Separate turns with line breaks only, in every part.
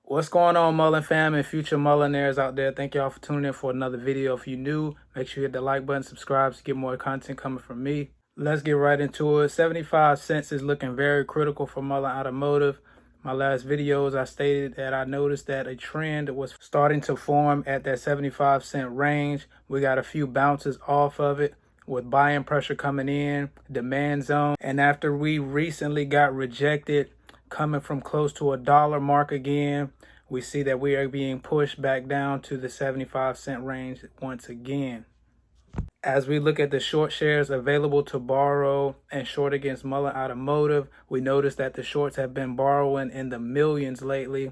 What's going on, Mullen fam and future Mullinaires out there? Thank y'all for tuning in for another video. If you're new, make sure you hit the like button, subscribe to get more content coming from me. Let's get right into it. 75 cents is looking very critical for Mullen Automotive. My last videos, I stated that I noticed that a trend was starting to form at that 75-cent range. We got a few bounces off of it with buying pressure coming in, demand zone. And after we recently got rejected, coming from close to $1 mark again, we see that we are being pushed back down to the 75-cent range once again. As we look at the short shares available to borrow and short against Mullen Automotive, we notice that the shorts have been borrowing in the millions lately.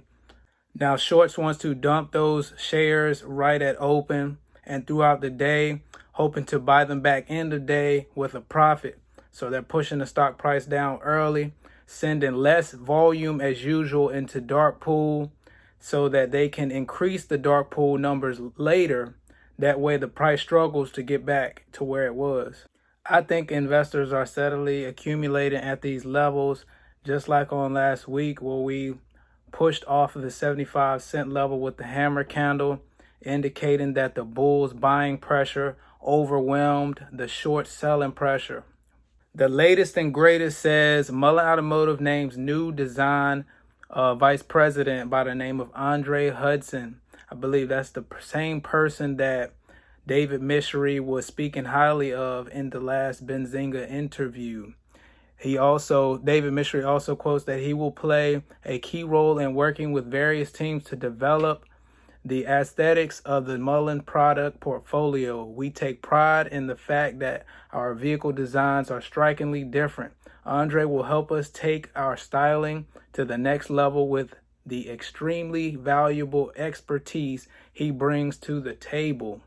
Now, shorts wants to dump those shares right at open and throughout the day, hoping to buy them back in the day with a profit. So they're pushing the stock price down early, sending less volume as usual into dark pool so that they can increase the dark pool numbers later. That way the price struggles to get back to where it was. I think investors are steadily accumulating at these levels, just like on last week where we pushed off of the 75-cent level with the hammer candle, indicating that the bulls buying pressure overwhelmed the short selling pressure. The latest and greatest says Mullen Automotive names new design vice president by the name of Andre Hudson. I believe that's the same person that David Michery was speaking highly of in the last Benzinga interview. David Michery also quotes that he will play a key role in working with various teams to develop the aesthetics of the Mullen product portfolio. We take pride in the fact that our vehicle designs are strikingly different. Andre will help us take our styling to the next level with the extremely valuable expertise he brings to the table.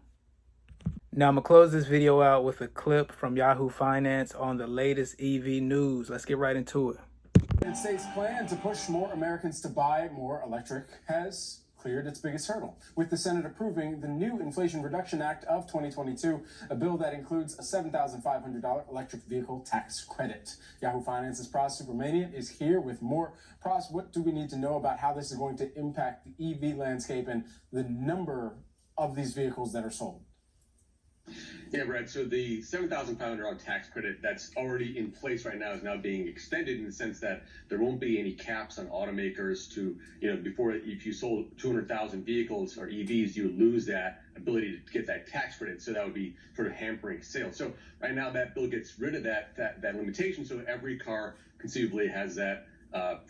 Now I'm going to close this video out with a clip from Yahoo Finance on the latest EV news. Let's get right into it.
The United States' plan to push more Americans to buy more electric has cleared its biggest hurdle, with the Senate approving the new Inflation Reduction Act of 2022, a bill that includes a $7,500 electric vehicle tax credit. Yahoo Finance's Pras Supermania is here with more. Pras, what do we need to know about how this is going to impact the EV landscape and the number of these vehicles that are sold?
Yeah, Brad, so the $7,500 tax credit that's already in place right now is now being extended in the sense that there won't be any caps on automakers to, before if you sold 200,000 vehicles or EVs, you would lose that ability to get that tax credit. So that would be sort of hampering sales. So right now that bill gets rid of that limitation. So every car conceivably has that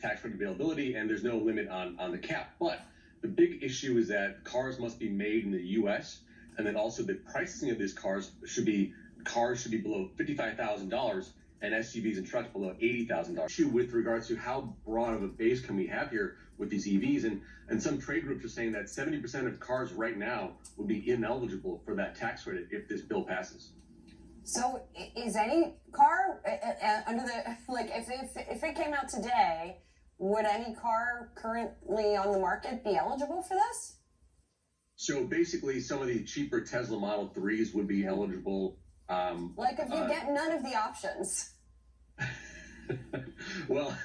tax credit availability and there's no limit on the cap. But the big issue is that cars must be made in the U.S., and then also the pricing of these cars should be below $55,000 and SUVs and trucks below $80,000. Issue with regards to how broad of a base can we have here with these EVs, and some trade groups are saying that 70% of cars right now would be ineligible for that tax credit if this bill passes.
So is any car under the, if it came out today, would any car currently on the market be eligible for this?
So basically, some of the cheaper Tesla Model 3s would be eligible.
Like if you get none of the options.
Well,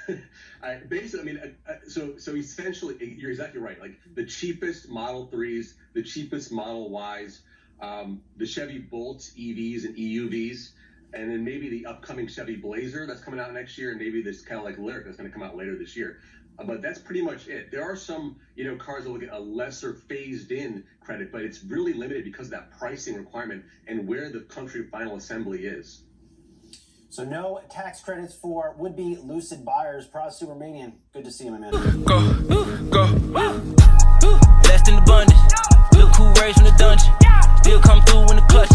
so essentially, you're exactly right. Like the cheapest Model 3s, the cheapest Model Ys, the Chevy Bolts EVs and EUVs, and then maybe the upcoming Chevy Blazer that's coming out next year, and maybe this kind of like Lyriq that's going to come out later this year. But that's pretty much it. There are some, cars that will get a lesser phased-in credit, but it's really limited because of that pricing requirement and where the country final assembly is.
So no tax credits for would-be Lucid buyers. Pras Supermanian, good to see you, my man.
Go, blessed in abundance. Real cool raised from the dungeon. Still come through in the clutch.